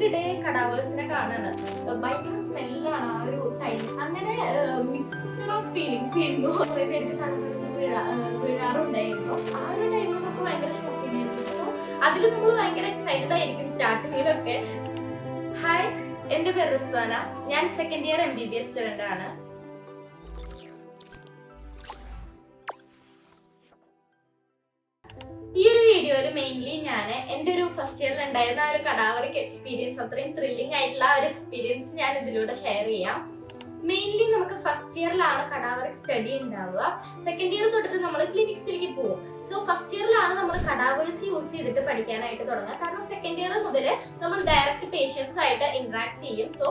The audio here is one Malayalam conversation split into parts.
First day കടാവേഴ്സിനെ കാണാണ്. ഭയങ്കര സ്മെല്ലാണ് ആ ഒരു ടൈം. അങ്ങനെ മിക്സ്ചർ ഓഫ് ഫീലിങ്സ് ആയിരുന്നു. കുറെ പേർക്ക് തലമുറ വീഴാറുണ്ടായിരുന്നു. ആ ഒരു ടൈമിൽ നമുക്ക് ഭയങ്കര ഷോക്കിംഗ് ആയിരുന്നു. സോ അതിൽ നമ്മൾ ഭയങ്കര എക്സൈറ്റഡ് ആയിരിക്കും സ്റ്റാർട്ടിങ്ങിലൊക്കെ. ഹായ്, എന്റെ പേര് റിസ്വാന. ഞാൻ സെക്കൻഡ് ഇയർ MBBS സ്റ്റുഡന്റ് ആണ്. ഈ ഒരു വീഡിയോയിൽ മെയിൻലി ഞാൻ എൻ്റെ ഒരു ഫസ്റ്റ് ഇയറിൽ ഉണ്ടായിരുന്ന ആ ഒരു കടാവറിക് എക്സ്പീരിയൻസ്, അത്രയും ത്രില്ലിംഗ് ആയിട്ടുള്ള ആ ഒരു എക്സ്പീരിയൻസ് ഞാൻ ഇതിലൂടെ ഷെയർ ചെയ്യാം. മെയിൻലി നമുക്ക് ഫസ്റ്റ് ഇയറിലാണ് കടാവറിക് സ്റ്റഡി ഉണ്ടാവുക. സെക്കൻഡ് ഇയർ തൊട്ടിട്ട് നമ്മൾ ക്ലിനിക്സിലേക്ക് പോകും. സോ ഫസ്റ്റ് ഇയറിലാണ് നമ്മൾ കടാവേഴ്സ് യൂസ് ചെയ്തിട്ട് പഠിക്കാനായിട്ട് തുടങ്ങുക. കാരണം സെക്കൻഡ് ഇയർ മുതൽ നമ്മൾ ഡയറക്റ്റ് പേഷ്യൻസ് ആയിട്ട് ഇന്ററാക്ട് ചെയ്യും. സോ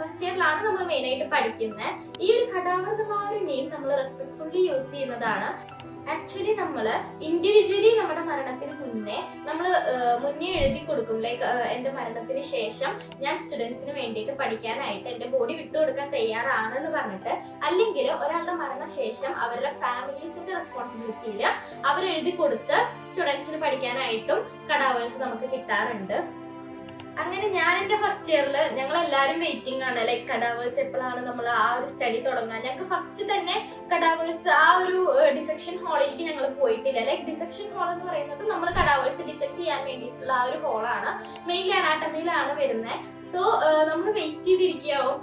ഫസ്റ്റ് ഇയറിലാണ് നമ്മൾ മെയിൻ ആയിട്ട് പഠിക്കുന്നത്. ഈ ഒരു കടാവർ എന്നുള്ള ആ ഒരു നെയിം നമ്മൾ റെസ്പെക്ട്ഫുള്ളി യൂസ് ചെയ്യുന്നതാണ്. ആക്ച്വലി നമ്മൾ ഇൻഡിവിജ്വലി നമ്മുടെ മരണത്തിന് മുന്നേ എഴുതി കൊടുക്കും. ലൈക്ക് എൻ്റെ മരണത്തിന് ശേഷം ഞാൻ സ്റ്റുഡൻസിന് വേണ്ടിയിട്ട് പഠിക്കാനായിട്ട് എൻ്റെ ബോഡി വിട്ടുകൊടുക്കാൻ തയ്യാറാണെന്ന് പറഞ്ഞിട്ട്, അല്ലെങ്കിൽ ഒരാളുടെ മരണശേഷം അവരുടെ ഫാമിലീസിന്റെ റെസ്പോൺസിബിലിറ്റിയിൽ അവർ എഴുതി കൊടുത്ത് സ്റ്റുഡൻസിന് പഠിക്കാനായിട്ടും കടാവേഴ്സ് നമുക്ക് കിട്ടാറുണ്ട്. അങ്ങനെ ഞാൻ എൻ്റെ ഫസ്റ്റ് ഇയറിൽ ഞങ്ങൾ എല്ലാവരും വെയിറ്റിംഗ് ആണ്. ലൈക്ക് കടാവേഴ്സ് എപ്പോഴാണ് നമ്മൾ ആ ഒരു സ്റ്റഡി തുടങ്ങുക. ഞങ്ങൾക്ക് ഫസ്റ്റ് തന്നെ കടാവേഴ്സ് ആ ഒരു ഡിസെക്ഷൻ ഹാളിലേക്ക് ഞങ്ങൾ പോയിട്ടില്ല. ലൈക്ക് ഡിസെക്ഷൻ ഹാൾ എന്ന് പറയുന്നത് നമ്മൾ കടാവേഴ്സ് ഡിസെക്ട് ചെയ്യാൻ വേണ്ടിയിട്ടുള്ള ആ ഒരു ഹോളാണ്. മെയിൻലി അനാട്ടമിയിലാണ് വരുന്നത്. സോ നമ്മൾ വെയിറ്റ് ചെയ്തിരിക്കാവും.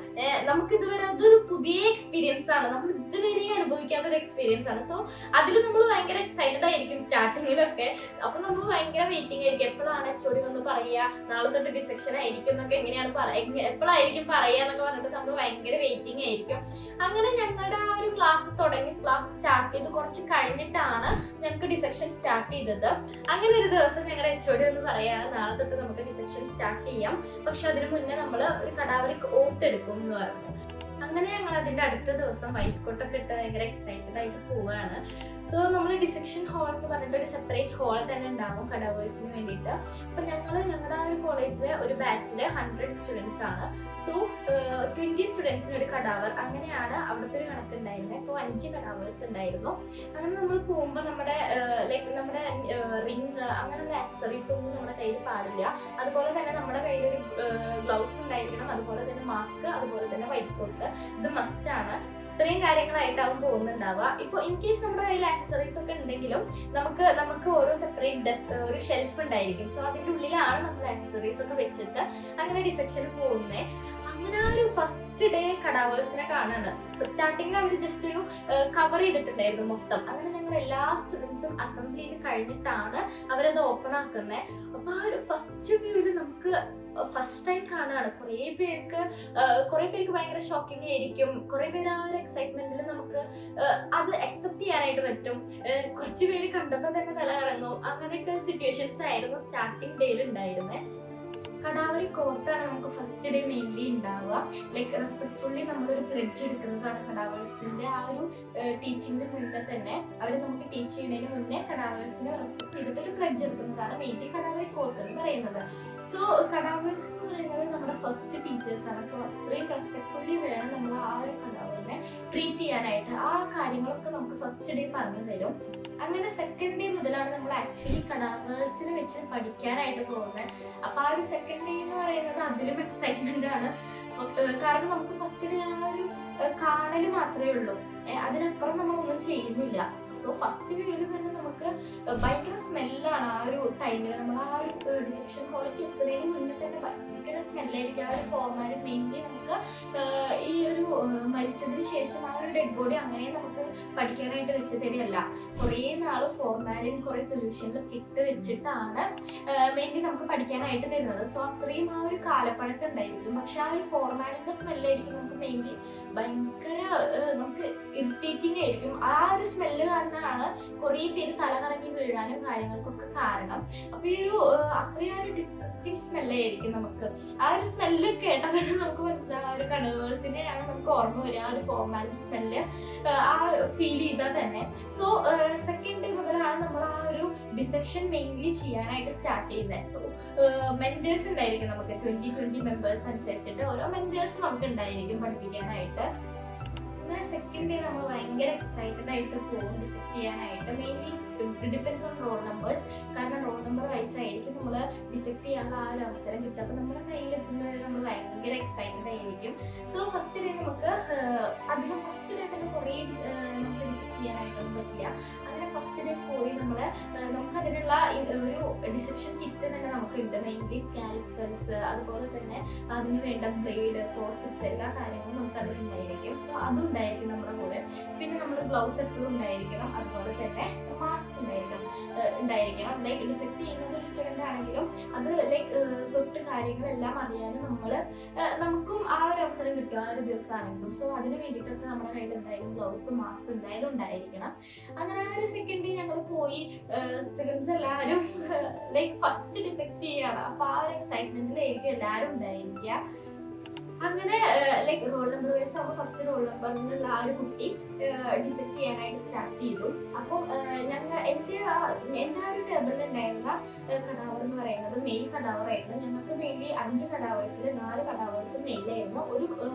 നമുക്ക് ഇതുവരെ അതൊരു പുതിയ എക്സ്പീരിയൻസ് ആണ്. നമ്മൾ ഇതുവരെ അനുഭവിക്കാത്ത ഒരു എക്സ്പീരിയൻസ് ആണ്. സോ അതിൽ നമ്മൾ ഭയങ്കര എക്സൈറ്റഡ് ആയിരിക്കും സ്റ്റാർട്ടിങ്ങിലൊക്കെ. അപ്പൊ നമ്മൾ ഭയങ്കര വെയിറ്റിംഗ് ആയിരിക്കും. എപ്പോഴാണ് HOD വന്ന് പറയുക, നാളെ തൊട്ട് ഡിസെക്ഷൻ ആയിരിക്കും എന്നൊക്കെ, എങ്ങനെയാണ് എപ്പോഴായിരിക്കും പറയുക എന്നൊക്കെ പറഞ്ഞിട്ട് നമ്മൾ ഭയങ്കര വെയിറ്റിംഗ് ആയിരിക്കും. അങ്ങനെ ഞങ്ങളുടെ ആ ഒരു ക്ലാസ് സ്റ്റാർട്ട് ചെയ്ത് കുറച്ച് കഴിഞ്ഞിട്ടാണ് ഞങ്ങൾക്ക് ഡിസെക്ഷൻ സ്റ്റാർട്ട് ചെയ്തത്. അങ്ങനെ ഒരു ദിവസം ഞങ്ങളുടെ HOD വന്ന് പറയാണ്, നാളെ തൊട്ട് നമുക്ക് ഡിസെക്ഷൻ സ്റ്റാർട്ട് ചെയ്യാം, പക്ഷെ അതിന് മുന്നേ നമ്മൾ ഒരു കടാവറിക് ഓത്ത് എടുക്കും എന്ന് പറഞ്ഞു. അങ്ങനെ ഞങ്ങൾ അതിന്റെ അടുത്ത ദിവസം വൈറ്റ് കോട്ടൊക്കെ ഇട്ട് ഭയങ്കര എക്സൈറ്റഡ് ആയിട്ട് പോവുകയാണ്. സോ നമ്മൾ ഡിസെക്ഷൻ ഹാൾ എന്ന് പറഞ്ഞിട്ട് ഒരു സെപ്പറേറ്റ് ഹാൾ തന്നെ ഉണ്ടാവും കടാവേഴ്സിന് വേണ്ടിയിട്ട്. അപ്പൊ ഞങ്ങളുടെ ആ ഒരു കോളേജിലെ ഒരു ബാച്ചില് 100 സ്റ്റുഡൻസ് ആണ്. സോ 20 സ്റ്റുഡൻസിന് ഒരു കടാവർ, അങ്ങനെയാണ് അവിടുത്തെ ഒരു കണക്കുണ്ടായിരുന്നത്. സോ 5 കടാവേഴ്സ് ഉണ്ടായിരുന്നു. അങ്ങനെ നമ്മൾ പോകുമ്പോൾ നമ്മുടെ റിങ് അങ്ങനെയുള്ള ആക്സസറീസ് ഒന്നും നമ്മുടെ കയ്യിൽ പാടില്ല. അതുപോലെ തന്നെ നമ്മുടെ കയ്യിൽ ഒരു ഗ്ലൗസ് ഉണ്ടായിരിക്കണം, അതുപോലെ തന്നെ മാസ്ക്, അതുപോലെ തന്നെ വൈറ്റ് കോട്ട്. ഇത് മസ്റ്റ് ആണ്. ഇത്രയും കാര്യങ്ങളായിട്ടാവും പോകുന്നുണ്ടാവുക. ഇപ്പൊ ഇൻ കേസ് നമ്മുടെ കയ്യിൽ ആക്സസറീസ് ഒക്കെ ഉണ്ടെങ്കിലും നമുക്ക് ഓരോ സെപ്പറേറ്റ് ഒരു ഷെൽഫ് ഉണ്ടായിരിക്കും. സോ അതിന്റെ ഉള്ളിലാണ് നമ്മൾ ആക്സസറീസ് ഒക്കെ വെച്ചിട്ട് അങ്ങനെ ഡിസെക്ഷന് പോകുന്നത്. അങ്ങനെ ആ ഒരു ഫസ്റ്റ് ഡേ കടാവേഴ്സിനെ കാണാണ്. സ്റ്റാർട്ടിങ്ങിൽ അവർ ജസ്റ്റ് ഒരു കവർ ചെയ്തിട്ടുണ്ടായിരുന്നു മൊത്തം. അങ്ങനെ ഞങ്ങൾ എല്ലാ സ്റ്റുഡൻസും അസംബ്ലി ചെയ്ത് കഴിഞ്ഞിട്ടാണ് അവരത് ഓപ്പൺ ആക്കുന്നത്. അപ്പൊ ആ ഒരു ഫസ്റ്റ് വ്യൂവിൽ നമുക്ക് ഫസ്റ്റ് ടൈം കാണാണ്. കുറെ പേർക്ക് ഭയങ്കര ഷോക്കിംഗ് ആയിരിക്കും. കുറെ പേര് ആ ഒരു എക്സൈറ്റ്മെന്റിൽ നമുക്ക് അത് അക്സെപ്റ്റ് ചെയ്യാനായിട്ട് പറ്റും. കുറച്ച് പേര് കണ്ടപ്പോ തന്നെ തല കറങ്ങും. അങ്ങനത്തെ സിറ്റുവേഷൻസ് ആയിരുന്നു സ്റ്റാർട്ടിങ് ഡേയിൽ ഉണ്ടായിരുന്നത്. കടാവറിക് ഓത്താണ് നമുക്ക് ഫസ്റ്റ് ഡേ മെയിൻലി ഉണ്ടാവുക. ലൈക്ക് റെസ്പെക്ട്ഫുള്ളി നമ്മളൊരു പ്ലെഡ്ജ് എടുക്കുന്നതാണ് കടാവേഴ്സിന്റെ ആ ഒരു ടീച്ചിങ്ങിന് മുന്നേ തന്നെ. അവർ നമുക്ക് ടീച്ച് ചെയ്യുന്നതിന് മുന്നേ കടാവേഴ്സിനെ റെസ്പെക്ട് ചെയ്തിട്ട് ഒരു പ്ലെഡ്ജ് എടുക്കുന്നതാണ് മെയിൻലി കടാവറിക് ഓത്ത് എന്ന് പറയുന്നത്. സോ കടാവേഴ്സ് എന്ന് പറയുന്നത് നമ്മുടെ ഫസ്റ്റ് ടീച്ചേഴ്സ് ആണ്. സോ അത്രയും റെസ്പെക്ട്ഫുള്ളി വേണം നമ്മൾ ആ ഒരു കടാവറിനെ ട്രീറ്റ് ചെയ്യാനായിട്ട്. ആ കാര്യങ്ങളൊക്കെ നമുക്ക് ഫസ്റ്റ് ഡേ പറഞ്ഞു തരും. അങ്ങനെ സെക്കൻഡ് ഡേ മുതലാണ് നമ്മൾ ആക്ച്വലി കടാവേഴ്സിനെ വെച്ച് പഠിക്കാനായിട്ട് പോകുന്നത്. അപ്പൊ ആ ഒരു സെക്കൻഡ് ഡേ എന്ന് പറയുന്നത് അതിലും എക്സൈറ്റ്മെന്റ് ആണ്. കാരണം നമുക്ക് ഫസ്റ്റ് ഡേ ആ ഒരു കാണല് മാത്രമേ ഉള്ളൂ. അതിനപ്പുറം നമ്മളൊന്നും ചെയ്യുന്നില്ല. സോ ഫസ്റ്റ് ഡേയിൽ തന്നെ നമുക്ക് ഭയങ്കര സ്മെല്ലാണ്. ആ ഒരു ടൈമിൽ നമ്മൾ ആ ഒരു ഡിസെക്ഷൻ ഹാളിലേക്ക് എത്തുന്നതിന് മുന്നേ തന്നെ ഭയങ്കര സ്മെല്ലായിരിക്കും. ആ ഒരു ഫോർമാലിൻ മെയിൻലി നമുക്ക് ഈ ഒരു മരിച്ചതിന് ശേഷം ആ ഒരു ഡെഡ് ബോഡി അങ്ങനെ നമുക്ക് പഠിക്കാനായിട്ട് വെച്ച് തരികയല്ല. കുറേ നാള് ഫോർമാലിൻ കുറെ സൊല്യൂഷനിലൊക്കെ ഇട്ട് വെച്ചിട്ടാണ് മെയിൻലി നമുക്ക് പഠിക്കാനായിട്ട് തരുന്നത്. സോ അത്രയും ആ ഒരു കാലപ്പഴക്കം ഉണ്ടായിരിക്കും. പക്ഷെ ആ ഒരു ഫോർമാലിന്റെ സ്മെല്ലായിരിക്കും നമുക്ക് മെയിൻലി ഭയങ്കര നമുക്ക് ഇറിറ്റേറ്റിംഗ് ആയിരിക്കും. ആ ഒരു സ്മെല്ല് കാരണമാണ് കുറേ പേര് തലകറങ്ങി വീഴാനും കാര്യങ്ങൾക്കൊക്കെ കാരണം. അപ്പൊ ഈ ഒരു അത്രയും ഒരു ഡിസ്കസ്റ്റിംഗ് സ്മെല്ലായിരിക്കും നമുക്ക്. ആ ഒരു സ്മെല്ല് കേട്ടാൽ തന്നെ നമുക്ക് മനസ്സിലാവും ആ ഒരു കടാവേഴ്സിനെയാണ് നമുക്ക് ഓർമ്മ വരിക. ആ ഒരു ഫോർമാലിൻ സ്മെല്ല് ആ ഫീൽ ചെയ്താൽ തന്നെ. സോ സെക്കൻഡ് ഡേ മുതലാണ് നമ്മൾ ആ ഒരു ഡിസെക്ഷൻ മെയിൻലി ചെയ്യാനായിട്ട് സ്റ്റാർട്ട് ചെയ്യുന്നത്. സോ മെന്റേഴ്സ് ഉണ്ടായിരിക്കും നമുക്ക് 20 മെമ്പേഴ്സ് അനുസരിച്ചിട്ട് ഓരോ മെന്റേഴ്സ് നമുക്ക് ഉണ്ടായിരിക്കും പഠിപ്പിക്കാനായിട്ട്. അങ്ങനെ സെക്കൻഡ് ഡേ നമ്മൾ ഭയങ്കര എക്സൈറ്റഡ് ആയിട്ട് പോകും ഡിസെക്ട് ചെയ്യാനായിട്ട്. Mainly depends on roll numbers. കാരണം റോൾ നമ്പർ വൈസായിരിക്കും നമ്മൾ ഡിസെക്ട് ചെയ്യാനുള്ള ആ ഒരു അവസരം കിട്ടുക. അപ്പോൾ നമ്മുടെ കയ്യിലെത്തുന്നത് നമ്മൾ ഭയങ്കര എക്സൈറ്റഡ് ആയിരിക്കും. സോ ഫസ്റ്റ് ഡേ നമുക്ക് അധികം ഫസ്റ്റ് ഡേ തന്നെ കുറേ നമുക്ക് ഡിസെക്ട് ചെയ്യാനായിട്ടൊന്നും പറ്റില്ല. അങ്ങനെ ഫസ്റ്റ് ഡേ പോയി നമുക്ക് അതിനുള്ള ഒരു ഡിസെക്ഷൻ കിറ്റ് തന്നെ നമുക്കുണ്ട്. മെയിൻലി സ്കാൽപ്പൽസ്, അതുപോലെ തന്നെ അതിന് വേണ്ട ബ്ലേഡ്, ഫോർസെപ്സ്, എല്ലാ കാര്യങ്ങളും നമുക്ക് അതിലുണ്ടായിരിക്കും. സോ അതും ഉണ്ടായിരിക്കും നമ്മുടെ കൂടെ. പിന്നെ നമ്മൾ ഗ്ലൗസ് എപ്പോഴും ഉണ്ടായിരിക്കണം. അതുപോലെ തന്നെ മാസ്ക് ഉണ്ടായിരിക്കണം. ലൈക്ക് ഡിസെക്ട് ചെയ്യുന്നത് ഒരു സ്റ്റുഡൻ്റ് ആണെങ്കിലും അത് ലൈക്ക് തൊട്ട് കാര്യങ്ങളെല്ലാം അറിയാനും നമുക്കും ആ ഒരു അവസരം കിട്ടും ആ ഒരു ദിവസമാണെങ്കിലും. സോ അതിന് വേണ്ടിയിട്ടൊക്കെ നമ്മുടെ കയ്യിൽ എന്തായാലും ഗ്ലൗസും മാസ്കും എന്തായാലും ഉണ്ടായിരിക്കണം. അങ്ങനെ ആ ഒരു സെക്കൻഡ് ഞങ്ങൾ പോയി സ്റ്റുഡൻസ് എല്ലാവരും ലൈക്ക് ഫസ്റ്റ് ഡിസെക്ട് ചെയ്യാണ്. അപ്പോൾ ആ ഒരു എക്സൈറ്റ്മെന്റിലായിരിക്കും എല്ലാവരും ഉണ്ടായിരിക്കുക. അങ്ങനെ ലൈക്ക് റോൾ നമ്പർ വൈസ് ആകുമ്പോൾ ഫസ്റ്റ് റോൾ നമ്പറിലുള്ള ആ ഒരു കുട്ടി ഡിസെക്ട് ചെയ്യാനായിട്ട് സ്റ്റാർട്ട് ചെയ്തു. അപ്പോൾ എൻ്റെ ആ ഒരു ടേബിളിൽ ഉണ്ടായിരുന്ന കടാവർ എന്ന് പറയുന്നത് മെയിൽ കടാവർ ആയിരുന്നു. ഞങ്ങൾക്ക് വേണ്ടി 5 കടാവേഴ്സിൽ 4 കടാവേഴ്സ് മെയിലായിരുന്നു, ഒരു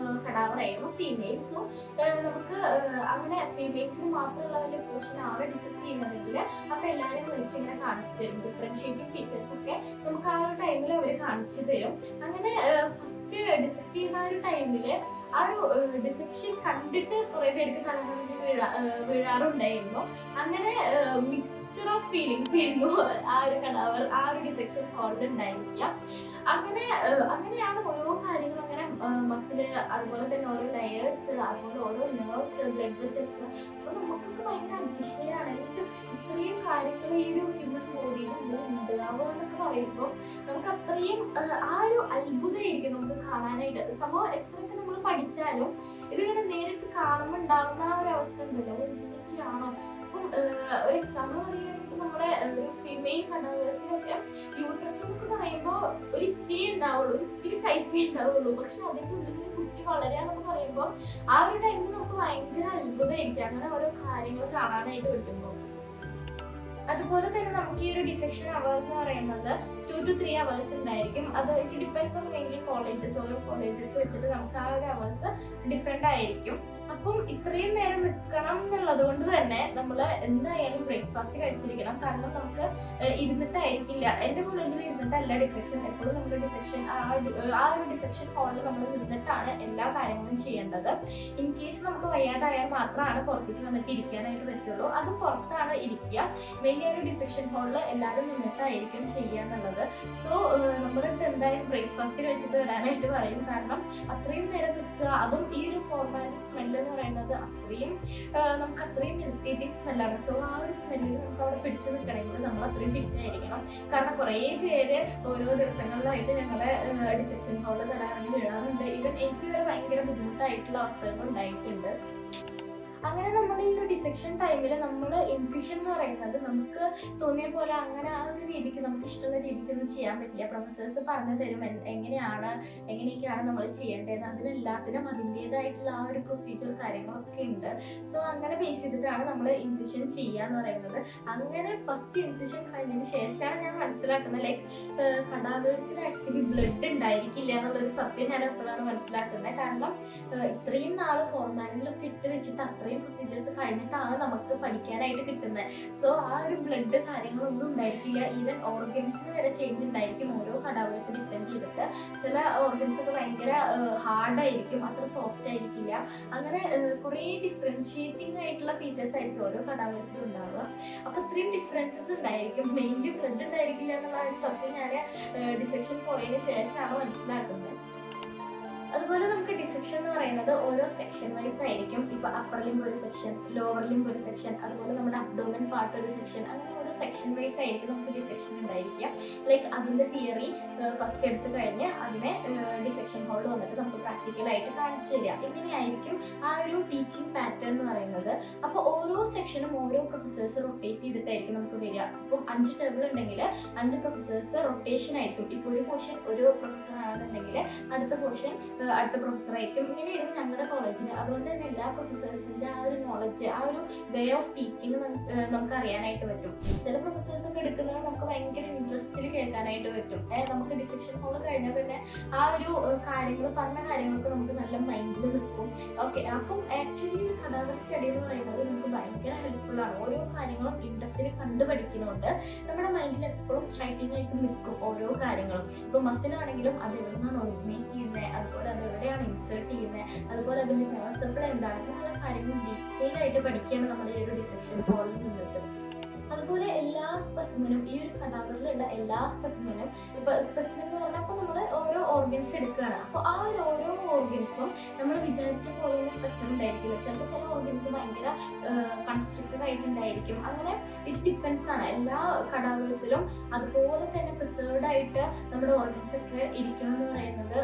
കടാവറായിരുന്നു ഫീമെയിൽ. സോ നമുക്ക് അങ്ങനെ ഫീമെയിൽസിന് മാത്രമുള്ള വലിയ പോർഷൻ ആണ് ഡിസെക്ട് ചെയ്യുന്നതെങ്കിൽ അപ്പോൾ എല്ലാവരെയും വിളിച്ചിങ്ങനെ കാണിച്ചു തരും. ഡിഫറൻഷിയേറ്റിംഗ് ഫീച്ചേഴ്സ് ഒക്കെ നമുക്ക് ആ ഒരു ടൈമിൽ അവർ കാണിച്ചു തരും. അങ്ങനെ ഫസ്റ്റ് ഡിസെക്ട് ചെയ്യുന്ന ആ ഒരു ടൈമില് ആ ഒരു ഡിസെക്ഷൻ കണ്ടിട്ട് കുറെ പേർക്ക് തലമുറയിൽ വീഴാറുണ്ടായിരുന്നു. അങ്ങനെ മിക്സ്ചർ ഓഫ് ഫീലിങ്സ് ആയിരുന്നു ആ ഒരു കടാവർ ആ ഒരു ഡിസെക്ഷൻ ഹാളിൽ ഉണ്ടായിരിക്കുക. അങ്ങനെയാണ് ഓരോ കാര്യങ്ങളും അങ്ങനെ മസില്, അതുപോലെ തന്നെ ഓരോ ലെയേഴ്സ്, അതുപോലെ ഓരോ നെർവ്സ്, ബ്ലഡ് വെസൽസ്. അപ്പൊ നമുക്കൊക്കെ ഭയങ്കര അതിശയമാണ്. എനിക്ക് ഇത്രയും കാര്യങ്ങൾ ഈ ഒരു ഹ്യൂമൻ ബോഡിയിൽ ഉണ്ടാവുക എന്നൊക്കെ പറയുമ്പോൾ നമുക്ക് അത്രയും ആ ഒരു അത്ഭുതമായിരിക്കും നമുക്ക് കാണാനായിട്ട്. സംഭവം എത്രയൊക്കെ നമ്മൾ പഠിച്ചാലും ഇതിങ്ങനെ നേരിട്ട് കാണുമ്പോൾ ഉണ്ടാകുന്ന ആ ഒരു അവസ്ഥ ഉണ്ടല്ലോ, ഇതൊക്കെയാണോ. അപ്പം ഒരു എക്സാമ്പിൾ പറയുകയാണെങ്കിൽ നമ്മുടെ ഒരു ഫീമെയിൽ കടാവേഴ്സിനൊക്കെ യൂട്രസ് എന്നൊക്കെ പറയുമ്പോൾ ഒരു ഇത്തിരി ഉണ്ടാവുള്ളൂ, ഒരു ഇത്തിരി സൈസേ ഉണ്ടാവുള്ളൂ. പക്ഷെ അതിൻ്റെ ഉള്ളിൽ കുട്ടി വളരാന്നൊക്കെ പറയുമ്പോൾ ആ ഒരു ടൈമിൽ നമുക്ക് ഭയങ്കര അത്ഭുതമായിരിക്കും അങ്ങനെ ഓരോ കാര്യങ്ങൾ കാണാനായിട്ട് പറ്റുമ്പോൾ. അതുപോലെ തന്നെ നമുക്ക് ഈ ഒരു ഡിസെക്ഷൻ അവർ എന്ന് പറയുന്നത് 2 to 3 hours ഉണ്ടായിരിക്കും. അത് it depends on mainly colleges. ഓരോ കോളേജസ് വെച്ചിട്ട് നമുക്ക് ആ ഒരു അവേഴ്സ് ഡിഫറെൻ്റ് ആയിരിക്കും. അപ്പം ഇത്രയും നേരം നിൽക്കണം എന്നുള്ളത് കൊണ്ട് തന്നെ നമ്മൾ എന്തായാലും ബ്രേക്ക്ഫാസ്റ്റ് കഴിച്ചിരിക്കണം. കാരണം നമുക്ക് ഇരുന്നിട്ടായിരിക്കില്ല. എൻ്റെ കോളേജിൽ ഇരുന്നിട്ടല്ല ഡിസെക്ഷൻ. എപ്പോഴും നമ്മൾ ഡിസെക്ഷൻ ആ ഒരു ഡിസെക്ഷൻ ഹാളിൽ നമ്മൾ ഇരുന്നിട്ടാണ് എല്ലാ കാര്യങ്ങളും ചെയ്യേണ്ടത്. ഇൻ കേസ് നമുക്ക് വയ്യാതായാൽ മാത്രമാണ് പുറത്തേക്ക് വന്നിട്ട് ഇരിക്കാനായിട്ട് പറ്റുള്ളൂ. അതും പുറത്താണ് ഇരിക്കുക. മെയിൻലി ഒരു ഡിസെക്ഷൻ ഹാളിൽ എല്ലാവരും നിന്നിട്ടായിരിക്കും ചെയ്യുക എന്നുള്ളത്. സോ നമ്മുടെ അടുത്ത് എന്തായാലും ബ്രേക്ക്ഫാസ്റ്റ് കഴിച്ചിട്ട് വരാനായിട്ട് പറയും. കാരണം അത്രയും നേരം നിൽക്കുക, അതും ഈ ഒരു ഫോർമാലിറ്റി സ്മെല്ല് എന്ന് പറയുന്നത് നമുക്ക് അത്രയും ഇറിറ്റേറ്റിംഗ് സ്മെല്ലാണ്. സോ ആ ഒരു സ്മെല്ലിൽ നമുക്ക് അവിടെ പിടിച്ചു നിൽക്കണമെങ്കിൽ നമ്മൾ അത്രയും ഫിറ്റ് ആയിരിക്കണം. കാരണം കുറേ പേര് ഓരോ ദിവസങ്ങളിലായിട്ട് ഞങ്ങളെ ഡിസെക്ഷൻ ഹാളിൽ തരാണെങ്കിൽ വീഴാറുണ്ട്. ഈവൻ എനിക്ക് വരെ ഭയങ്കര ബുദ്ധിമുട്ടായിട്ടുള്ള അവസരങ്ങൾ ഉണ്ടായിട്ടുണ്ട്. അങ്ങനെ നമ്മൾ ഈ ഒരു ഡിസെക്ഷൻ ടൈമിൽ നമ്മൾ ഇൻസിഷൻ എന്ന് പറയുന്നത് നമുക്ക് തോന്നിയ പോലെ അങ്ങനെ ആ ഒരു രീതിക്ക് നമുക്ക് ഇഷ്ടമുള്ള രീതിക്കൊന്നും ചെയ്യാൻ പറ്റില്ല. പ്രൊഫസേഴ്സ് പറഞ്ഞു തരും എങ്ങനെയൊക്കെയാണ് നമ്മൾ ചെയ്യേണ്ടത്. അതിനെല്ലാത്തിനും അതിൻ്റെതായിട്ടുള്ള ആ ഒരു പ്രൊസീജിയർ കാര്യങ്ങളൊക്കെ ഉണ്ട്. സോ അങ്ങനെ ബേസ് ചെയ്തിട്ടാണ് നമ്മൾ ഇൻസിഷൻ ചെയ്യുക എന്ന് പറയുന്നത്. അങ്ങനെ ഫസ്റ്റ് ഇൻസിഷൻ കഴിഞ്ഞതിന് ശേഷമാണ് ഞാൻ മനസ്സിലാക്കുന്നത് ലൈക്ക് കടാവേഴ്സിന് ആക്ച്വലി ബ്ലഡ് ഉണ്ടായിരിക്കില്ല എന്നുള്ളൊരു സത്യം ഞാൻ എപ്പോഴാണ് മനസ്സിലാക്കുന്നത്. കാരണം ഇത്രയും നാള് ഫോർമാലിറ്റിലൊക്കെ ഇട്ട് വെച്ചിട്ട് അത്രയും പ്രൊസീജിയേഴ്സ് കഴിഞ്ഞിട്ടാണ് നമുക്ക് പഠിക്കാനായിട്ട് കിട്ടുന്നത്. സോ ആ ഒരു ബ്ലഡ് കാര്യങ്ങളൊന്നും ഉണ്ടായിരിക്കില്ല. ഈവൻ ഓർഗൻസിന് വരെ ചേഞ്ച് ഉണ്ടായിരിക്കും ഓരോ കടാവേഴ്സ് ഡിപ്പെൻഡ് ചെയ്തിട്ട്. ചില ഓർഗൻസ് ഒക്കെ ഭയങ്കര ഹാർഡായിരിക്കും, അത്ര സോഫ്റ്റ് ആയിരിക്കില്ല. അങ്ങനെ കുറേ ഡിഫറൻഷിയേറ്റിംഗ് ആയിട്ടുള്ള ഫീച്ചേഴ്സ് ആയിരിക്കും ഓരോ കടാവേഴ്സിലും ഉണ്ടാവുക. അപ്പൊ ഇത്രയും ഡിഫറൻസസ് ഉണ്ടായിരിക്കും. മെയിൻലി ബ്ലഡ് ഉണ്ടായിരിക്കില്ല എന്നുള്ള ഒരു സത്യം ഞാൻ ഡിസെക്ഷൻ പോയതിന് ശേഷമാണ് മനസ്സിലാക്കുന്നത്. അതുപോലെ നമുക്ക് ഡിസെക്ഷൻ എന്ന് പറയുന്നത് ഓരോ സെക്ഷൻ വൈസ് ആയിരിക്കും. ഇപ്പൊ അപ്പർ ലിംബ് ഒരു സെക്ഷൻ, ലോവർ ലിംബ് ഒരു സെക്ഷൻ, അതുപോലെ നമ്മുടെ അബ്ഡോമൻ പാർട്ട് ഒരു സെക്ഷൻ, അങ്ങനെ ഓരോ സെക്ഷൻ വൈസ് ആയിരിക്കും നമുക്ക് ഡിസെക്ഷൻ ഉണ്ടായിരിക്കുക. ലൈക്ക് അതിന്റെ തിയറി ഫസ്റ്റ് എടുത്ത് കഴിഞ്ഞ് അതിനെ ഡിസെക്ഷൻ ഹാളിൽ വന്നിട്ട് നമുക്ക് പ്രാക്ടിക്കലായിട്ട് കാണിച്ചു തരിക. ഇങ്ങനെയായിരിക്കും ആ ഒരു ടീച്ചിങ് പാറ്റേൺ എന്ന് പറയുന്നത്. അപ്പോൾ ഓരോ സെക്ഷനും ഓരോ പ്രൊഫസേഴ്സ് റൊട്ടേറ്റ് ചെയ്തിട്ടായിരിക്കും നമുക്ക് വരിക. ഇപ്പം 5 ടേബിൾ ഉണ്ടെങ്കിൽ 5 പ്രൊഫസേഴ്സ് റൊട്ടേഷൻ ആയിരിക്കും. ഇപ്പൊ ഒരു പോർഷൻ ഒരു പ്രൊഫസർ ആണെന്നുണ്ടെങ്കിൽ അടുത്ത പോർഷൻ അടുത്ത പ്രൊഫസർ ആയിരിക്കും. ഇങ്ങനെയായിരുന്നു ഞങ്ങളുടെ കോളേജിൽ. അതുകൊണ്ട് തന്നെ എല്ലാ പ്രൊഫസേഴ്സിന്റെ ആ ഒരു നോളജ്, ആ ഒരു വേ ഓഫ് ടീച്ചിങ് നമുക്ക് അറിയാനായിട്ട് പറ്റും. ചില പ്രൊഫസേഴ്സ് ഒക്കെ എടുക്കുന്നത് നമുക്ക് ഭയങ്കര ഇൻട്രസ്റ്റിൽ കേൾക്കാനായിട്ട് പറ്റും. നമുക്ക് ഡിസെക്ഷൻ ഹോൾ കഴിഞ്ഞാൽ തന്നെ ആ ഒരു പറഞ്ഞ കാര്യങ്ങളൊക്കെ നമുക്ക് നല്ല മൈൻഡിൽ നിൽക്കും. ഓക്കെ, അപ്പം ആക്ച്വലി ഒരു കഥാവർ സ്റ്റഡി എന്ന് പറയുന്നത് നമുക്ക് ഭയങ്കര ഹെൽപ്ഫുൾ ആണ്. ഓരോ കാര്യങ്ങളും ഇൻഡെപ്തിൽ കണ്ടുപഠിക്കുന്നുണ്ട് നമ്മുടെ മൈൻഡിൽ എപ്പോഴും സ്ട്രൈക്കിംഗ് ആയിട്ട് നിൽക്കും ഓരോ കാര്യങ്ങളും. ഇപ്പൊ മസിലാണെങ്കിലും അത് എവിടെ നിന്നാണ് ഒറിജിനേറ്റ് ചെയ്യുന്നത്, അതുപോലെ അത് എവിടെയാണ് ഇൻസേർട്ട് ചെയ്യുന്നത്, അതുപോലെ അതിന്റെ നേഴ്സപ്പിൾ എന്താണ്, അങ്ങനെയുള്ള കാര്യങ്ങൾ ഡീറ്റെയിൽ ആയിട്ട് പഠിക്കുകയാണ് നമ്മൾ ഈ ഒരു ഡിസെക്ഷൻ ഹോളിൽ നിന്നിട്ട്. അതുപോലെ എല്ലാ സ്പെസിമെനും, ഈ ഒരു കടാവറിലുള്ള എല്ലാ സ്പെസിമെനും, ഇപ്പൊ സ്പെസിമെൻ എന്ന് പറഞ്ഞപ്പോൾ നമ്മൾ ഓരോ ഓർഗൻസ് എടുക്കുകയാണ്. അപ്പോൾ ആ ഒരു ഓരോ ഓർഗൻസും നമ്മൾ വിചാരിച്ച പോലെ സ്ട്രക്ചർ ഉണ്ടായിരിക്കില്ല. ചിലപ്പോൾ ചില ഓർഗൻസ് ഭയങ്കര കൺസ്ട്രക്റ്റഡ് ആയിട്ടുണ്ടായിരിക്കും. അങ്ങനെ ഇറ്റ് ഡിപ്പെൻസ് ആണ്. എല്ലാ കടാവേഴ്സിലും അതുപോലെ തന്നെ പ്രിസർവ്ഡ് ആയിട്ട് നമ്മുടെ ഓർഗൻസ് ഒക്കെ ഇരിക്കണം എന്ന് പറയുന്നത്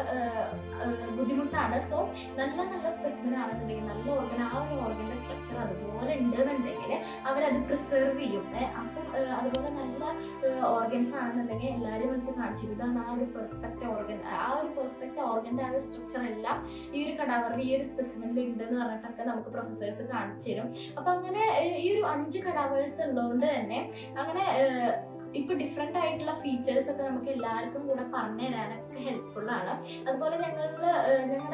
ബുദ്ധിമുട്ടാണ്. സോ നല്ല നല്ല സ്പെസിമെൻ ആണെന്നുണ്ടെങ്കിൽ, നല്ല ഓർഗൻ, ആ ഒരു ഓർഗന്റെ സ്ട്രക്ചർ അതുപോലെ ഉണ്ടെന്നുണ്ടെങ്കിൽ അവരത് പ്രിസർവ് ചെയ്യും. അപ്പം അതുപോലെ നല്ല ഓർഗൻസ് ആണെന്നുണ്ടെങ്കിൽ എല്ലാവരും വിളിച്ച് കാണിച്ചിട്ട് ഇതാണ് ആ ഒരു പെർഫെക്റ്റ് ഓർഗൻ, ആ ഒരു പെർഫെക്റ്റ് ഓർഗന്റെ ആ ഒരു സ്ട്രക്ചർ എല്ലാം ഈ ഒരു കടാവറിൽ ഈ ഒരു സ്പെസിമെനിൽ ഉണ്ട് എന്ന് പറഞ്ഞിട്ടൊക്കെ നമുക്ക് പ്രൊഫസേഴ്സ് കാണിച്ചു തരും. അപ്പൊ അങ്ങനെ ഈ ഒരു 5 കടാവേഴ്സ് ഉള്ളതുകൊണ്ട് തന്നെ അങ്ങനെ ഇപ്പൊ ഡിഫറെന്റ് ആയിട്ടുള്ള ഫീച്ചേഴ്സ് ഒക്കെ നമുക്ക് എല്ലാവർക്കും കൂടെ പറഞ്ഞു തരാനൊക്കെ ഹെൽപ്ഫുൾ ആണ്. അതുപോലെ ഞങ്ങളുടെ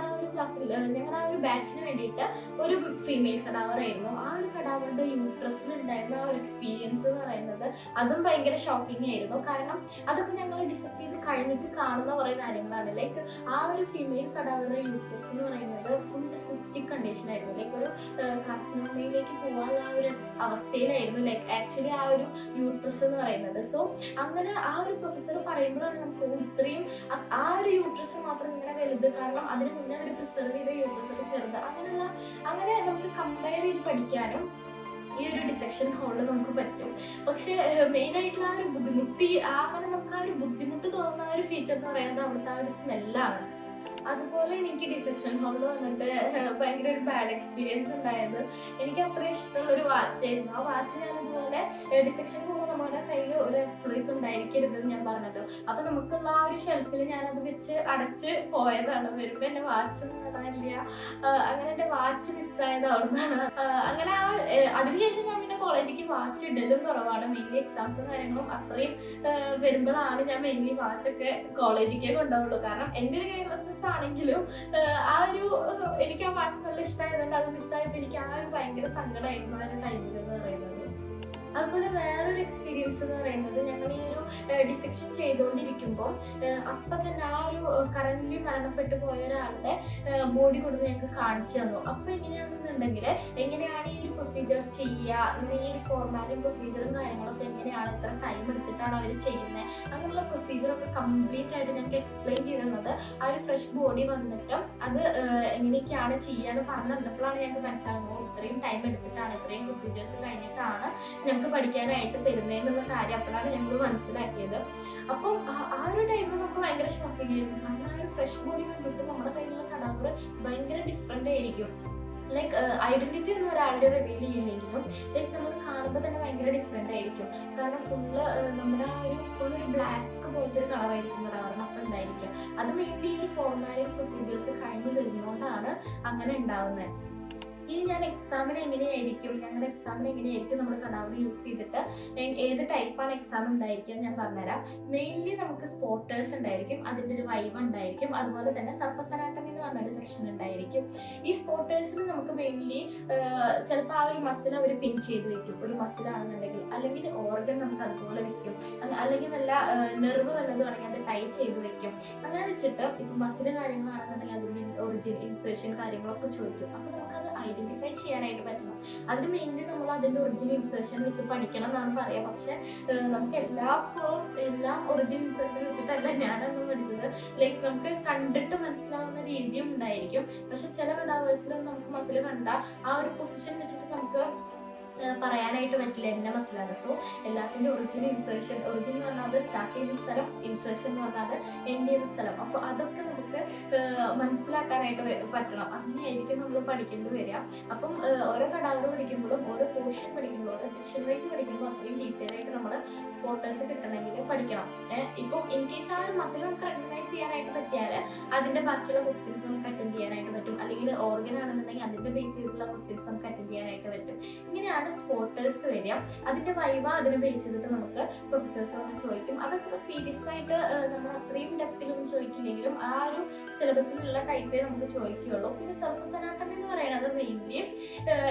ആ ഒരു ക്ലാസ്സിൽ, ഞങ്ങളുടെ ആ ഒരു ബാച്ചിന് വേണ്ടിയിട്ട് ഒരു ഫീമെയിൽ കടാവർ ആയിരുന്നു. ആ ഒരു കടാവറിന്റെ യൂട്രസിൽ ഉണ്ടായിരുന്ന ആ ഒരു എക്സ്പീരിയൻസ് എന്ന് പറയുന്നത് അതും ഭയങ്കര ഷോക്കിംഗ് ആയിരുന്നു. കാരണം അതൊക്കെ ഞങ്ങൾ ഡിസൈഡ് ചെയ്ത് കഴിഞ്ഞിട്ട് കാണുന്ന കുറെ കാര്യങ്ങളാണ്. ലൈക്ക് ആ ഒരു ഫീമെയിൽ കടാവറിന്റെ യൂട്രസ് എന്ന് പറയുന്നത് ഫുൾ സിസ്റ്റിക് കണ്ടീഷൻ ആയിരുന്നു. ലൈക്ക് ഒരു കാർസിനോമയിലേക്ക് പോകാനുള്ള ആ ഒരു അവസ്ഥയിലായിരുന്നു ലൈക്ക് ആക്ച്വലി ആ ഒരു യൂട്രസ് എന്ന് പറയുന്നത്. സോ അങ്ങനെ ആ ഒരു പ്രൊഫസർ പറയുമ്പോഴാണ് നമുക്ക് ഇത്രയും ആ ഒരു യൂട്രസ് മാത്രം ഇങ്ങനെ വലുത്, കാരണം അതിന് മുന്നേ അവർ പ്രിസർവ് ചെയ്ത യൂട്രസ് ഒക്കെ ചെറുത്, അങ്ങനെ നമുക്ക് കമ്പയർ ചെയ്ത് പഠിക്കാനും ഈ ഒരു ഡിസെക്ഷൻ ഹോളിൽ നമുക്ക് പറ്റും. പക്ഷെ മെയിൻ ആയിട്ടുള്ള ആ ഒരു ബുദ്ധിമുട്ട്, അങ്ങനെ നമുക്ക് ആ ഒരു ബുദ്ധിമുട്ട് തോന്നുന്ന ആ ഒരു ഫീച്ചർ എന്ന് പറയുന്നത് അവിടുത്തെ ആ ഒരു സ്മെല്ലാണ്. അതുപോലെ എനിക്ക് ഡിസെക്ഷൻ ഹോളിൽ വന്നിട്ട് ഭയങ്കര ഒരു ബാഡ് എക്സ്പീരിയൻസ് ഉണ്ടായത്, എനിക്ക് അത്രയും ഇഷ്ടമുള്ള ഒരു വാച്ചായിരുന്നു. ആ വാച്ച് ഞാൻ ഇതുപോലെ ഡിസെക്ഷൻ പോകുമ്പോൾ നമ്മുടെ കയ്യിൽ ഒരു അക്സസറീസ് ഉണ്ടായിരിക്കരുതെന്ന് ഞാൻ പറഞ്ഞല്ലോ. അപ്പൊ നമുക്കുള്ള ആ ഒരു ഷെൽഫിൽ ഞാനത് വെച്ച് അടച്ച് പോയതാണ്. വരുമ്പോ എന്റെ വാച്ചൊന്നും കാണാനില്ല, അങ്ങനെ എന്റെ വാച്ച് മിസ്സായത് അവിടുന്നാണ്. അങ്ങനെ അതിനുശേഷം ഞാൻ പിന്നെ കോളേജിലേക്ക് വാച്ച് ഇടലും കുറവാണ്. മെയിൻലി എക്സാംസും കാര്യങ്ങളും അത്രയും വരുമ്പോഴാണ് ഞാൻ മെയിൻലി വാച്ചൊക്കെ കോളേജിലേക്ക് കൊണ്ടുപോകുള്ളൂ. കാരണം എൻ്റെ ഒരു കെയർലെസ്നെസ് ആണെങ്കിലും ആ ഒരു എനിക്ക് ആ വാച്ച് നല്ല ഇഷ്ടമായതുകൊണ്ട് അത് മിസ്സായപ്പോൾ എനിക്ക് ആ ഒരു ഭയങ്കര സങ്കടമായിരുന്നു ആ ഒരു ടൈമിൽ എന്ന് പറയുന്നത്. അതുപോലെ വേറൊരു എക്സ്പീരിയൻസ് എന്ന് പറയുന്നത്, ഞങ്ങൾ ഈ ഒരു ഡിസെക്ഷൻ ചെയ്തുകൊണ്ടിരിക്കുമ്പോൾ അപ്പം തന്നെ ആ ഒരു കറന്റ് മരണപ്പെട്ടു പോയ ഒരാളുടെ ബോഡി കൊണ്ട് ഞങ്ങൾക്ക് കാണിച്ചു തന്നു. അപ്പം എങ്ങനെയാണെന്നുണ്ടെങ്കിൽ എങ്ങനെയാണ് ഈ ഒരു പ്രൊസീജിയർ ചെയ്യുക, അങ്ങനെ ഈ ഒരു ഫോർമാലും പ്രൊസീജിയറും കാര്യങ്ങളൊക്കെ എങ്ങനെയാണ്, എത്ര ടൈം എടുത്തിട്ടാണ് അവർ ചെയ്യുന്നത്, അങ്ങനെയുള്ള പ്രൊസീജിയറൊക്കെ കംപ്ലീറ്റ് ആയിട്ട് ഞങ്ങൾക്ക് എക്സ്പ്ലെയിൻ ചെയ്തിരുന്നത് ആ ഒരു ഫ്രഷ് ബോഡി വന്നിട്ട് അത് എങ്ങനെയൊക്കെയാണ് ചെയ്യാന്ന് പറഞ്ഞു തന്നപ്പോഴാണ് ഞങ്ങൾക്ക് മനസ്സിലാകുന്നത് ഇത്രയും ടൈം എടുത്തിട്ടാണ്, ഇത്രയും പ്രൊസീജിയേഴ്സ് കഴിഞ്ഞിട്ടാണ് ഞങ്ങൾക്ക് പഠിക്കാനായിട്ട് തരുന്നതെന്നുള്ള കാര്യം അപ്പോഴാണ് ഞങ്ങൾ മനസ്സിലാക്കിയത്. അപ്പം ആ ഒരു ടൈമിൽ നമുക്ക് ഭയങ്കര ഷോക്കിംഗ് ആയിരുന്നു. കാരണം ആ ഒരു ഫ്രഷ് ബോഡി കണ്ടിട്ട് നമ്മുടെ കയ്യിലുള്ള കടാവർ ഭയങ്കര ഡിഫറെന്റ് ആയിരിക്കും. ലൈക്ക് ഐഡന്റിറ്റി ഒന്നും ഒരാളുടെ റിവീൽ ചെയ്യില്ലെങ്കിലും ലൈക്ക് നമ്മൾ കാണുമ്പോൾ തന്നെ ഭയങ്കര ഡിഫറെന്റ് ആയിരിക്കും. കാരണം നമ്മുടെ ആ ഒരു ഒരു ബ്ലാക്ക് പോലത്തെ ഒരു കളറായിരിക്കും കടാവറിന് അപ്പം ഉണ്ടായിരിക്കുക. അത് മെയിൻലി ഈ ഒരു ഫോർമാലിറ്റി പ്രൊസീജിയേഴ്സ് കഴിഞ്ഞ് വരുന്നതുകൊണ്ടാണ് അങ്ങനെ ഉണ്ടാവുന്നത്. ഇനി ഞാൻ എക്സാമിന് എങ്ങനെയായിരിക്കും, ഞങ്ങളുടെ എക്സാമിന് എങ്ങനെയായിരിക്കും നമ്മൾ കടാവർ യൂസ് ചെയ്തിട്ട് ഏത് ടൈപ്പാണ് എക്സാം ഉണ്ടായിരിക്കുക ഞാൻ പറഞ്ഞുതരാം. മെയിൻലി നമുക്ക് സ്പോട്ടേഴ്സ് ഉണ്ടായിരിക്കും, അതിൻ്റെ ഒരു വൈവ് ഉണ്ടായിരിക്കും. അതുപോലെ തന്നെ സർഫസ് അനാട്ടമി എന്ന് പറഞ്ഞൊരു സെക്ഷൻ ഉണ്ടായിരിക്കും. ഈ സ്പോട്ടേഴ്സിൽ നമുക്ക് മെയിൻലി ചിലപ്പോൾ ആ ഒരു മസിൽ അവർ പിൻ ചെയ്ത് വെക്കും, ഒരു മസിലാണെന്നുണ്ടെങ്കിൽ, അല്ലെങ്കിൽ ഓർഗൻ നമുക്ക് അതുപോലെ വെക്കും, അല്ലെങ്കിൽ വല്ല നെർവ് വല്ലതുമാണെങ്കിൽ അത് ടൈ ചെയ്ത് വെക്കും. അങ്ങനെ വെച്ചിട്ട് ഇപ്പം മസിൽ കാര്യങ്ങളാണെന്നുണ്ടെങ്കിൽ അതിൻ്റെ ഒറിജിൻ ഇൻസേർഷൻ കാര്യങ്ങളൊക്കെ ചോദിക്കും. അപ്പോൾ നമുക്കത് ഐഡന്റിഫൈ ചെയ്യാനായിട്ട് പറ്റണം. അതിന് മെയിൻലി നമ്മൾ അതിന്റെ ഒറിജിൻ ഇൻസേർഷൻ വെച്ച് പഠിക്കണം എന്നാണ് പറയാ. പക്ഷെ നമുക്ക് എല്ലാം ഒറിജിൻ ഇൻസേർഷൻ വെച്ചിട്ടല്ല ഞാനൊന്നും പഠിച്ചത്. ലൈക്ക് നമുക്ക് കണ്ടിട്ട് മനസ്സിലാവുന്ന രീതിയും ഉണ്ടായിരിക്കും. പക്ഷെ ചില കടാവേഴ്സിൽ നമുക്ക് മസിൽ കണ്ട ആ ഒരു പൊസിഷൻ വെച്ചിട്ട് നമുക്ക് പറയാനായിട്ട് പറ്റില്ല എന്നെ മസിലാണ്. സോ എല്ലാത്തിൻ്റെ ഒറിജിൻ ഇൻസേർഷൻ, ഒറിജിൻ എന്ന് പറഞ്ഞാൽ അത് സ്റ്റാർട്ട് ചെയ്യുന്ന സ്ഥലം, ഇൻസേർഷൻ എന്ന് പറഞ്ഞാൽ അത് എൻഡ് ചെയ്യുന്ന സ്ഥലം. അപ്പോൾ അതൊക്കെ നമുക്ക് മനസ്സിലാക്കാനായിട്ട് പറ്റണം. അങ്ങനെയായിരിക്കും നമ്മൾ പഠിക്കേണ്ടി വരിക. അപ്പം ഓരോ കടാവർ പഠിക്കുമ്പോഴും ഓരോ പോർഷൻ പഠിക്കുമ്പോഴും ഓരോ സെക്ഷൻ വൈസ് പഠിക്കുമ്പോൾ അത്രയും ഡീറ്റെയിൽ ആയിട്ട് നമ്മൾ സ്പോട്ടേഴ്സ് കിട്ടണമെങ്കിൽ പഠിക്കണം. ഇപ്പം ഇൻ കേസ് ആ ഒരു മസിൽ നമുക്ക് റെക്കഗ്നൈസ് ചെയ്യാനായിട്ട് പറ്റിയാൽ അതിൻ്റെ ബാക്കിയുള്ള ക്വസ്റ്റ്യൻസ് നമുക്ക് അറ്റൻഡ് ചെയ്യാനായിട്ട് പറ്റും. അല്ലെങ്കിൽ ഓർഗൻ ആണെന്നുണ്ടെങ്കിൽ അതിൻ്റെ ബേസ് ചെയ്തിട്ടുള്ള ക്വസ്റ്റ്യൻസ് നമുക്ക് അറ്റൻഡ് ചെയ്യാനായിട്ട് പറ്റും. ഇങ്ങനെയാണ് അങ്ങനെയാണ് സ്പോട്ടേഴ്സ് വരിക. അതിന്റെ വൈവ അതിനെ ബേസ് ചെയ്തിട്ട് നമുക്ക് പ്രൊഫസേഴ്സ് വന്ന് ചോദിക്കും. അതത്ര സീരിയസ് ആയിട്ട് നമ്മൾ അത്രയും ഡെപ്തിലൊന്നും ചോദിക്കില്ലെങ്കിലും ആ ഒരു സിലബസിലുള്ള ടൈപ്പേ നമുക്ക് ചോദിക്കുകയുള്ളൂ. പിന്നെ സർഫസ് അനാട്ടമി എന്ന് പറയുന്നത് മെയിൻലി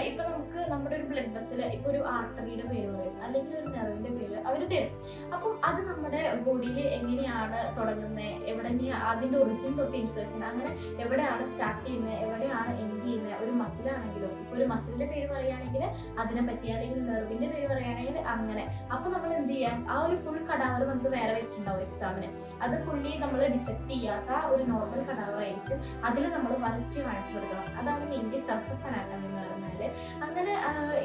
ഇപ്പൊ നമുക്ക് നമ്മുടെ ഒരു ബ്ലഡ് വെസൽ ഇപ്പൊ ഒരു ആർട്ടറിയുടെ പേര് പറയും, അല്ലെങ്കിൽ ഒരു നെർവിന്റെ പേര് അവർ തരും. അപ്പം അത് നമ്മുടെ ബോഡിയിൽ എങ്ങനെയാണ് തുടങ്ങുന്നത്, എവിടെയാണ് അതിന്റെ ഒറിജിൻ തൊട്ട് ഇൻസേർഷൻ, അങ്ങനെ എവിടെയാണ് സ്റ്റാർട്ട് ചെയ്യുന്നത്, എവിടെയാണ് എൻഡ് ചെയ്യുന്നത്. ഒരു മസിലാണെങ്കിലും ഇപ്പൊ ഒരു മസിലിന്റെ പേര് പറയുകയാണെങ്കിൽ അതിനെ പറ്റി, അല്ലെങ്കിൽ നെർവിന്റെ പേര് പറയുകയാണെങ്കിൽ അങ്ങനെ. അപ്പൊ നമ്മൾ എന്ത് ചെയ്യാം, ആ ഒരു ഫുൾ കടാവർ നമുക്ക് വേറെ വെച്ചിട്ടുണ്ടാവും എക്സാമിന്. അത് ഫുള്ളി നമ്മൾ ഡിസെക്ട് ചെയ്യാത്ത ഒരു നോർമൽ കടാവർ ആയിരിക്കും. അതിൽ നമ്മൾ വരച്ച് കാണിച്ചു കൊടുക്കണം. അതാണ് മെയിൻലി സർഫസ് അനാട്ടമി എന്ന് പറഞ്ഞാല്. അങ്ങനെ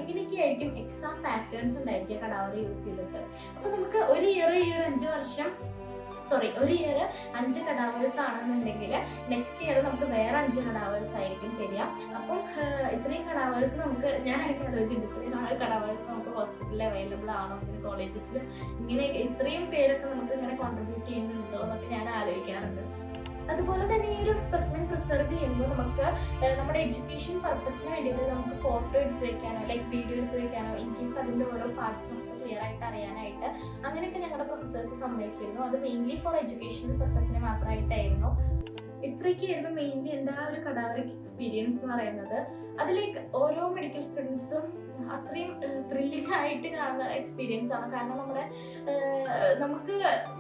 ഇങ്ങനെയൊക്കെ ആയിരിക്കും എക്സാം പാറ്റേൺസ് ഉണ്ടായിരിക്കുക കടാവർ യൂസ് ചെയ്തിട്ട്. അപ്പൊ നമുക്ക് ഒരു ഇയർ 5 കടാവേഴ്സ് ആണെന്നുണ്ടെങ്കിൽ നെക്സ്റ്റ് ഇയർ നമുക്ക് വേറെ 5 കടാവേഴ്സ് ആയിരിക്കും തരിക. അപ്പം ഇത്രയും കടാവേഴ്സ് നമുക്ക്, ഞാൻ ഇടയ്ക്ക് ആലോചിച്ചിട്ടുണ്ട്, ഇത്രയും കടാവേഴ്സ് നമുക്ക് ഹോസ്പിറ്റലിൽ അവൈലബിൾ ആണോ, ഇങ്ങനെ കോളേജസിൽ ഇങ്ങനെ ഇത്രയും പേരൊക്കെ നമുക്ക് ഇങ്ങനെ കോൺട്രിബ്യൂട്ട് ചെയ്യുന്നുണ്ടോ എന്നൊക്കെ ഞാൻ ആലോചിക്കാറുണ്ട്. അതുപോലെ തന്നെ ഈ ഒരു സ്പെസിമെൻ പ്രിസർവ് ചെയ്യുമ്പോൾ നമുക്ക് നമ്മുടെ എഡ്യൂക്കേഷൻ പർപ്പസിന് വേണ്ടിയിട്ട് നമുക്ക് ഫോട്ടോ എടുത്ത് വെക്കാനോ ലൈക്ക് വീഡിയോ എടുത്ത് വെക്കാനോ, ഇൻ കേസ് അതിൻ്റെ ഓരോ പാർട്സ് നമുക്ക് ക്ലിയർ ആയിട്ട് അറിയാനായിട്ട് അങ്ങനെയൊക്കെ ഞങ്ങളുടെ പ്രൊഫസേഴ്സ് സമ്മതിച്ചിരുന്നു. അത് മെയിൻലി ഫോർ എഡ്യൂക്കേഷണൽ പർപ്പസിന് മാത്രമായിട്ടായിരുന്നു. ഇത്രയൊക്കെയായിരുന്നു മെയിൻലി എൻ്റെ ആ ഒരു കടാവറിക് എക്സ്പീരിയൻസ് എന്ന് പറയുന്നത്. അതിലേക്ക് ഓരോ മെഡിക്കൽ സ്റ്റുഡൻസും അത്രയും ത്രില്ലിംഗ് ആയിട്ട് കാണുന്ന എക്സ്പീരിയൻസ് ആണ്. കാരണം നമുക്ക്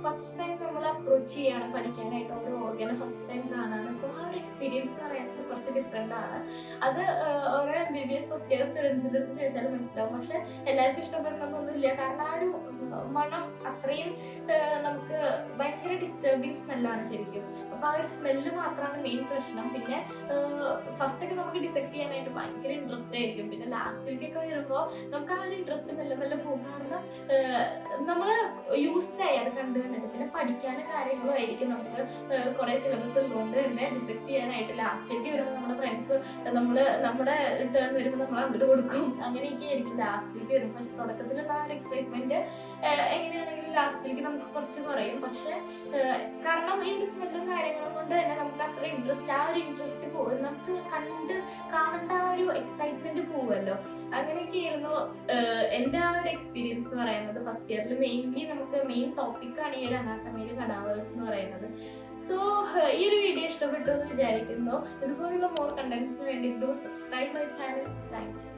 ഫസ്റ്റ് ടൈം നമ്മൾ അപ്രോച്ച് ചെയ്യാണ് പഠിക്കാനായിട്ട്, ഓരോ ഓർഗനെ ഫസ്റ്റ് ടൈം കാണാണ്. സോ ആ ഒരു എക്സ്പീരിയൻസ് എന്ന് പറയുന്നത് കുറച്ച് ഡിഫറെൻ്റ് ആണ്. അത് ഓരോ MBBS ഫസ്റ്റ് ഇയർ സ്റ്റുഡൻസിൻ്റെ അടുത്ത് ചോദിച്ചാലും മനസ്സിലാവും. പക്ഷെ എല്ലാവർക്കും ഇഷ്ടപ്പെടണമെന്നൊന്നുമില്ല. കാരണം ആ ഒരു മണം അത്രയും നമുക്ക് ഭയങ്കര ഡിസ്റ്റർബിങ് സ്മെല്ലാണ് ശരിക്കും. അപ്പൊ ആ ഒരു സ്മെല്ല് മാത്രമാണ് മെയിൻ പ്രശ്നം. പിന്നെ ഫസ്റ്റ് ഒക്കെ നമുക്ക് ഡിസെക്ട് ചെയ്യാനായിട്ട് ഭയങ്കര ഇൻട്രസ്റ്റ് ആയിരിക്കും. പിന്നെ ലാസ്റ്റിലേക്കൊക്കെ വരുമ്പോൾ നമുക്ക് ആ ഒരു ഇൻട്രസ്റ്റ് മെല്ലെ പോകും. കാരണം നമ്മൾ യൂസ്ഡ് ആയി അത് കണ്ടിട്ട്. പിന്നെ പഠിക്കാനും കാര്യങ്ങളും ആയിരിക്കും. നമുക്ക് കുറെ സിലബസ് ഉള്ളതുകൊണ്ട് തന്നെ ഡിസെക്ട് ചെയ്യാനായിട്ട് ലാസ്റ്റിലേക്ക് വരുമ്പോൾ നമ്മുടെ ഫ്രണ്ട്സ് നമ്മുടെ ടേൺ വരുമ്പോൾ നമ്മൾ അങ്ങോട്ട് കൊടുക്കും. അങ്ങനെയൊക്കെ ആയിരിക്കും ലാസ്റ്റിലേക്ക് വരും. പക്ഷെ തുടക്കത്തിലുള്ള ആ ഒരു എക്സൈറ്റ്മെന്റ് എങ്ങനെയാണെങ്കിലും ലാസ്റ്റിലേക്ക് നമുക്ക് കുറച്ച് കുറയും. പക്ഷെ കാരണം ഈ ഒരു സ്മെല്ലും കാര്യങ്ങളും കൊണ്ട് തന്നെ നമുക്ക് അത്ര ഇൻട്രസ്റ്റ്, ആ ഒരു ഇൻട്രസ്റ്റ് പോകും. നമുക്ക് കാണേണ്ട ആ ഒരു എക്സൈറ്റ്മെന്റ് പോവുമല്ലോ. അങ്ങനെയൊക്കെ ആയിരുന്നു എൻ്റെ ആ ഒരു എക്സ്പീരിയൻസ് എന്ന് പറയുന്നത്. ഫസ്റ്റ് ഇയറിൽ മെയിൻലി നമുക്ക് മെയിൻ ടോപ്പിക്കാണ് ഈ ഒരു അനാട്ടമിയിലെ കടാവേഴ്സ് എന്ന് പറയുന്നത്. സോ ഈ ഒരു വീഡിയോ ഇഷ്ടപ്പെട്ടു എന്ന് വിചാരിക്കുന്നു. ഇതുപോലുള്ള മോർ കണ്ടന്റ്സിന് വേണ്ടി subscribe my channel. Thank you.